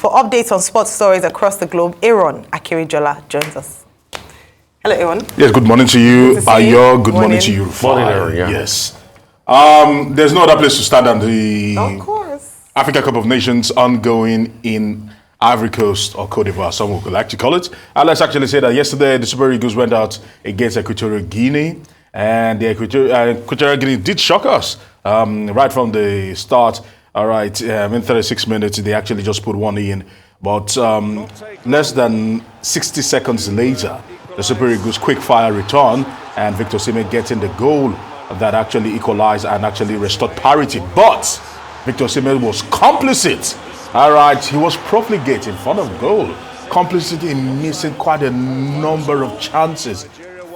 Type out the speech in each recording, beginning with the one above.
For updates on sports stories across the globe, Aaron Akirijola joins us. Hello, Aaron. Yes, good morning to you, Ayo. Good morning to you, Morning, Aaron. Yeah. Yes. There's no other place to start than the Africa Cup of Nations ongoing in Ivory Coast or Cote d'Ivoire, some would like to call it. And let's actually say that yesterday the Super Eagles went out against Equatorial Guinea, and the Equatorial Guinea did shock us right from the start. All right, in 36 minutes they actually just put one in, but less than 60 seconds later, the Super Eagles quick fire return, and Victor Osimhen getting the goal that actually equalized and actually restored parity. But Victor Osimhen was complicit. All right, he was profligate in front of goal, complicit in missing quite a number of chances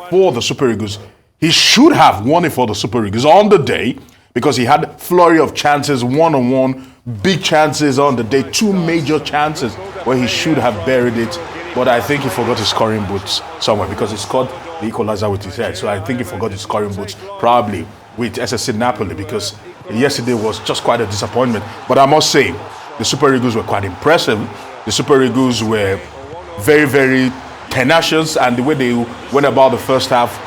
for the Super Eagles. He should have won it for the Super Eagles on the day because he had flurry of chances, one-on-one, big chances on the day, two major chances where he should have buried it. But I think he forgot his scoring boots somewhere because he scored the equalizer with his head. So I think he forgot his scoring boots probably with SSC Napoli because yesterday was just quite a disappointment. But I must say, the Super Eagles were quite impressive. The Super Eagles were very, very tenacious, and the way they went about the first half,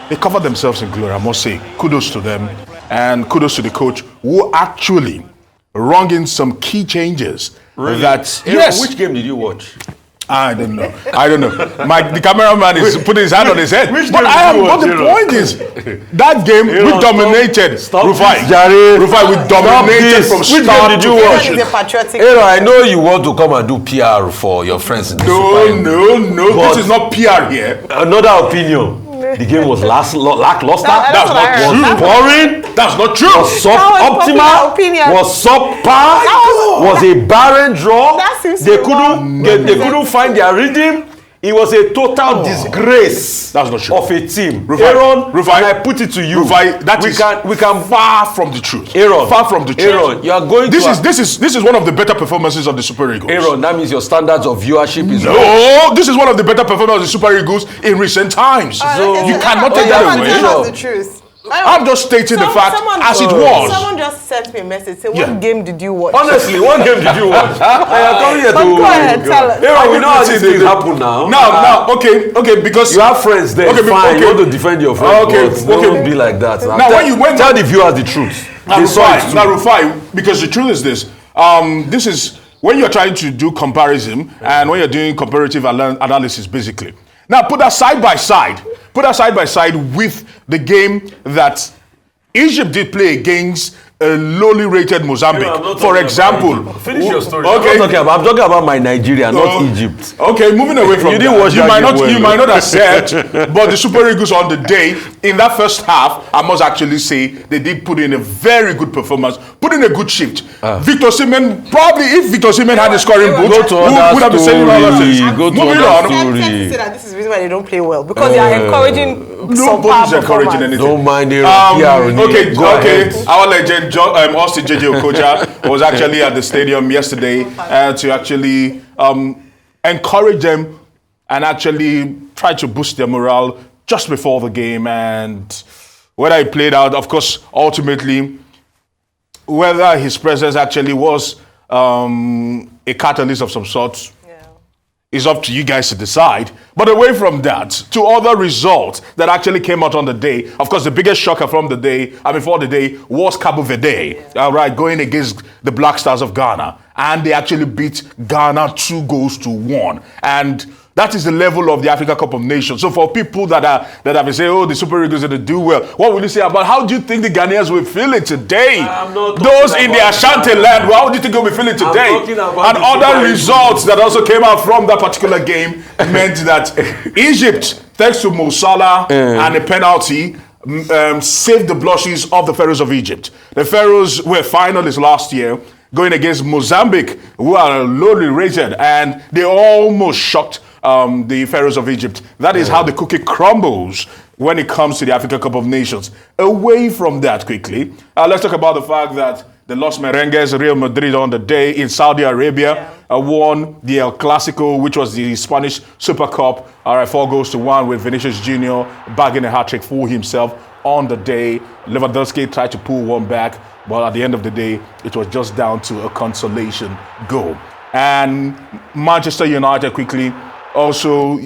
they covered themselves in glory. I must say, kudos to them, and kudos to the coach who actually rung in some key changes. Really? Yes. Which game did you watch? I don't know. The cameraman is putting his hand on his head. Which But the point is, that game we dominated. Rufai, we dominated from start to finish. I know you want to come and do PR for your friends in the Super. No. This is not PR here. Another opinion. The game was lackluster. That's not true. Boring. That's not true. Was suboptimal. Was subpar. Was a barren draw. They couldn't find their rhythm. It was a total disgrace. That's not true. Of a team. Aaron, and I put it to you. We can far from the truth. Aaron, far from the truth. Aaron, you are going. This is one of the better performances of the Super Eagles. Aaron, that means your standards of viewership is no. This is one of the better performances of the Super Eagles in recent times. So you cannot take that away. That's the truth. I'm just stating the fact as it was. Someone just sent me a message saying, what game did you watch? Honestly, what game did you watch? I am coming here to go ahead, tell us. Aaron, we know how these things happen now. Now, okay, because you have friends there. Okay, fine. You want to defend your friends. Don't be like that. Now, tell the viewers the truth. Now, Rufai, because the truth is this. This is when you're trying to do comparison and when you're doing comparative analysis, basically. Now, put that side by side. Put that side by side with the game that Egypt did play against a lowly rated Mozambique. For example. Finish your story. Okay. I'm talking about my Nigeria, not Egypt. Okay, moving away from that. You might not accept, but the Super Eagles on the day, in that first half, I must actually say, they did put in a very good performance, put in a good shift. Victor Osimhen, probably if Victor Osimhen had a scoring boot, would have been saying all things. Moving on. This is the reason why they don't play well, because they are encouraging nobody's encouraging anything. Don't mind it. Okay. Our legend, Austin JJ Okocha, was actually at the stadium yesterday to actually encourage them and actually try to boost their morale just before the game. And whether he played out, of course, ultimately, whether his presence actually was a catalyst of some sort, it's up to you guys to decide. But away from that, to other results that actually came out on the day. Of course, the biggest shocker for the day was Cabo Verde, going against the Black Stars of Ghana. And they actually beat Ghana 2-1. And that is the level of the Africa Cup of Nations. So for people that have been saying, the Super Eagles are going to do well, what will you say about how do you think the Ghanaians will feel it today? Those in the Ashanti land, how do you think they'll be feeling today? And other results that also came out from that particular game meant that Egypt, thanks to Mo Salah and a penalty, saved the blushes of the Pharaohs of Egypt. The Pharaohs were finalists last year, going against Mozambique, who are lowly rated, and they almost shocked the Pharaohs of Egypt. That is how the cookie crumbles when it comes to the Africa Cup of Nations. Away from that quickly, let's talk about the fact that the Los Merengues, Real Madrid on the day in Saudi Arabia, won the El Clasico, which was the Spanish Super Cup, 4-1 with Vinicius Jr. bagging a hat-trick for himself on the day. Lewandowski tried to pull one back, but at the end of the day, it was just down to a consolation goal. And Manchester United quickly also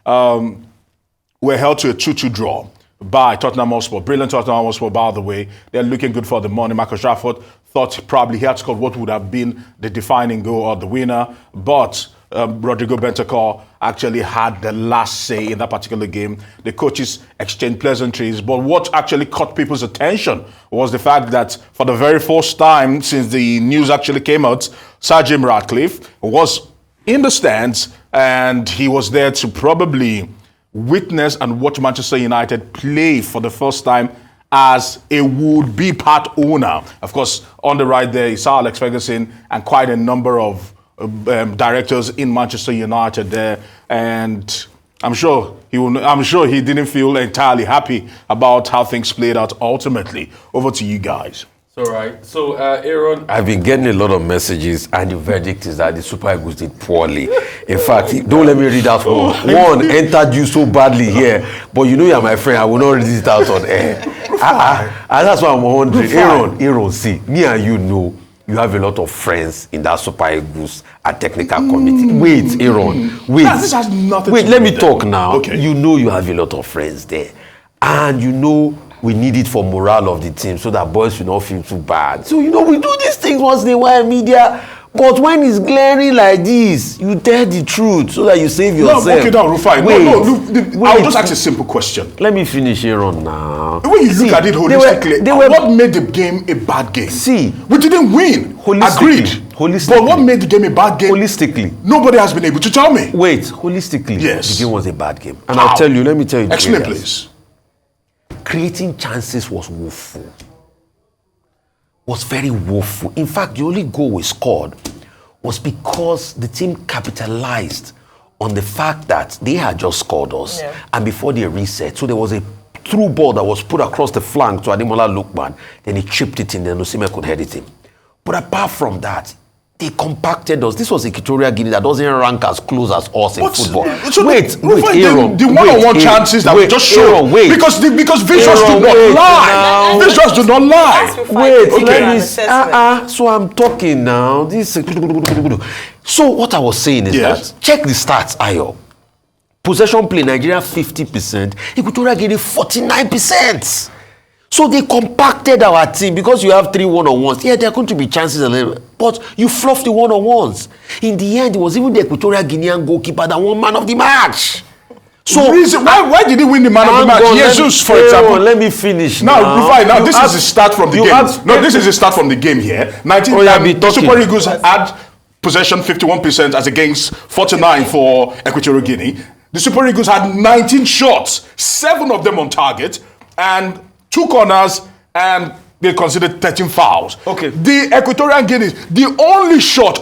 were held to a 2-2 draw by Tottenham Hotspur. Brilliant Tottenham Hotspur, by the way. They're looking good for the money. Marcus Rashford thought probably he had scored what would have been the defining goal or the winner, but Rodrigo Bentancur actually had the last say in that particular game. The coaches exchanged pleasantries, but what actually caught people's attention was the fact that for the very first time since the news actually came out, Sir Jim Ratcliffe was in the stands and he was there to probably witness and watch Manchester United play for the first time as a would-be part owner. Of course, on the right there is Sir Alex Ferguson and quite a number of directors in Manchester United there, and I'm sure he didn't feel entirely happy about how things played out ultimately. Over to you guys. All right. So, Aaron, I've been getting a lot of messages, and the verdict is that the Super Eagles did poorly. In fact, don't let me read out one entered you so badly here, but you know you're my friend. I will not read it out on air. And that's why I'm wondering, Aaron, see, me and you know. You have a lot of friends in that Super Eagles and technical committee. Wait, Aaron, wait. This has nothing wait, to let do me with talk them. now. Okay. You know you have a lot of friends there. And you know we need it for morale of the team so that boys will not feel too bad. So, you know, we do these things once in a while, media. But when it's glaring like this, you tell the truth so that you save yourself. No, okay, now, Rufai. Wait, I'll just ask a simple question. Let me finish Aaron now. When you look at it holistically, what made the game a bad game? See, we didn't win. Agreed. Holistically. But what made the game a bad game? Holistically. Nobody has been able to tell me. Wait, holistically, yes. The game was a bad game. And I'll tell you, let me tell you. Explain, please. Creating chances was woeful. Was very woeful. In fact, the only goal we scored was because the team capitalized on the fact that they had just scored us, and before they reset, so there was a through ball that was put across the flank to Ademola Lookman, then he chipped it in, then Osimhen could head it in. But apart from that, they compacted us. This was Equatorial Guinea that doesn't rank as close as us in football. So wait, Aaron. The one-on-one chances that we just showed. Because visuals do not lie. Visuals do not lie. Wait, okay. So I'm talking now. So what I was saying is that, check the stats, Ayo. Possession play, Nigeria 50%, Equatorial Guinea 49%. So they compacted our team because you have 3 one-on-ones. Yeah, there are going to be chances a little, but you fluffed the one-on-ones. In the end, it was even the Equatorial Guinean goalkeeper that won man of the match. So why did he win the man of the match? Jesus, for example. Let me finish now. This is the start from the game. This is the start from the game here. The Super Eagles had possession 51% as against 49 for Equatorial Guinea. The Super Eagles had 19 shots, 7 of them on target, and 2 corners, and they considered 13 fouls. Okay. The Equatorial Guinea, the only shot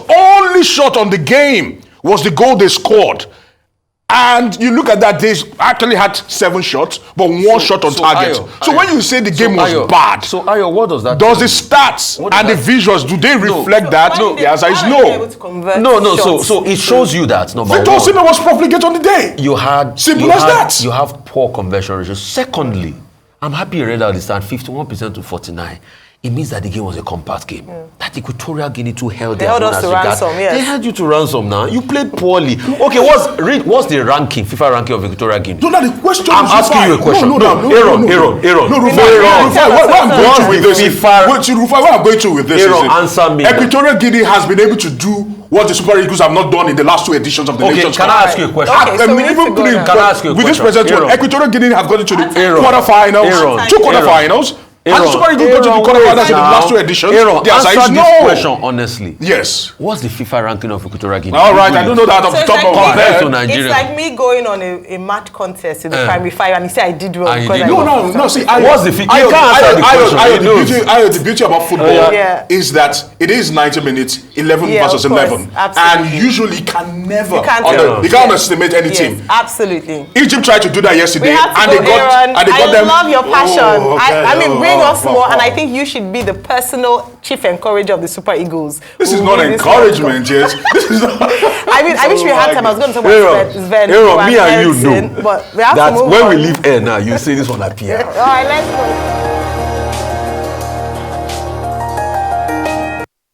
on the game was the goal they scored. And you look at that, they actually had 7 shots, but 1 shot on target. When you say the game was bad, Ayo, what does that does the stats and the visuals, do they reflect that? No. The answer is no. No. So it shows you that. Victor Osimhen was profligate on the day. Simple as that. You have poor conversion ratios. Secondly, I'm happy you read out the stat, 51% to 49. It means that the game was a compact game. That Equatorial Guinea too held their own as regards. They held you to ransom now. You played poorly. Okay, what's the ranking, FIFA ranking of Equatorial Guinea? No, the question I'm asking you a question. Aaron. No, Rufai, what I'm going to with this Aaron, answer me. Equatorial Guinea has been able to do what the Super Eagles have not done in the last 2 editions of the Nations Cup. Can I ask you a question? Can I ask you a question? With this present one, Equatorial Guinea have gone into the quarterfinals, 2 quarterfinals. Has the Super Eagles gone to the quarterfinals in the last 2 editions? The answer is no. This question honestly. Yes. What's the FIFA ranking of Equatorial Guinea? All right, I don't know that off the top of my head. It's like me going on a math contest in the primary 5 and you say I did well. No. See, what's the FIFA? You can't answer the question. The beauty about football is that it is 90 minutes, 11 versus 11, and usually you can underestimate any team. Absolutely. Egypt tried to do that yesterday, and they got them. I love your passion. Bring us more, and I think you should be the personal chief encourager of the Super Eagles. This is not encouragement, yes. This is not. I wish we had time. I was going to talk about Sven. Me and you know but we have that to move when on. we leave air now, you say this one appear. All right, let's go.